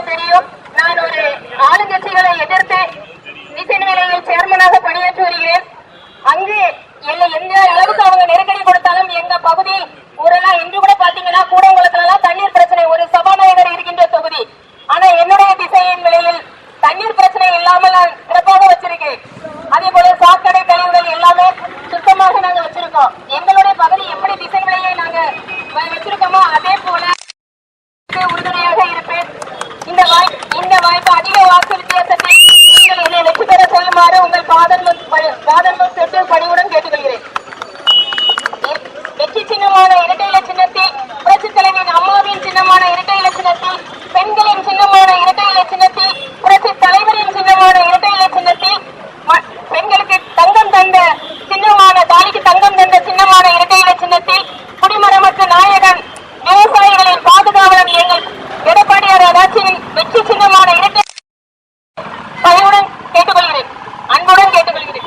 எல்லாருக்கும் தெரியும், நான் ஒரு ஆளுங்கட்சிகளை எதிர்த்து திசை நிலையில் சேர்மனாக பணியாற்றி வருகிறேன். அங்கு எந்த அளவுக்கு அவங்க நெருக்கடி கொடுத்தாலும் எங்க பகுதியில் ஊரெல்லாம் இன்று கூட பாத்தீங்கன்னா கூடங்குளத்துல எல்லாம் தண்ணீர் பிரச்சனை, ஒரு சபாநாயகர் இருக்கின்ற தொகுதி. ஆனா என்னுடைய திசையின் நிலையில் தண்ணீர் பிரச்சனை இல்லாமல் நான் சிறப்பாக வச்சிருக்கேன். அதே போல சாக்கடை கழிவுகள் எல்லாமே சுத்தமாக நாங்க வச்சிருக்கோம். எங்களுடைய பகுதி எப்படி திசை நிலையை நாங்க வச்சிருக்கோமோ அதே போல உறுதுணையாக இருப்பேன். இந்த வாய்ப்பு அதிக வாக்கு வித்தியாசத்தை நீங்கள் என்னை வெற்றி பெற செய்யுமாறு உங்கள் பாதங்கள் தொட்டு பணிவுடன் கேட்டுக்கொள்கிறேன். வெற்றி சின்னமான இரட்டை இலை சின்னத்தில், புரட்சித் தலைவியின் அம்மாவின் சின்னமான இரட்டை இலை சின்னத்தில், பெண்களின் சின்னமான இரட்டை இலை சின்னத்தில், புரட்சி தலைவரின் சின்னமான இரட்டை இலை சின்னத்தில், பெண்களுக்கு தங்கம் தந்த சின்னமான, தாலிக்கு தங்கம் தந்த சின்னமான இரட்டை இலை சின்னத்தில், குடிமரமற்ற நாயகன், விவசாயிகளின் பாதுகாவலன் எங்கள் எடப்பாடியார் ஆட்சியின் வெற்றி சின்னமான இரட்டை பணிவுடன் கேட்டுக்கொள்கிறேன், அன்புடன் கேட்டுக்கொள்கிறேன்.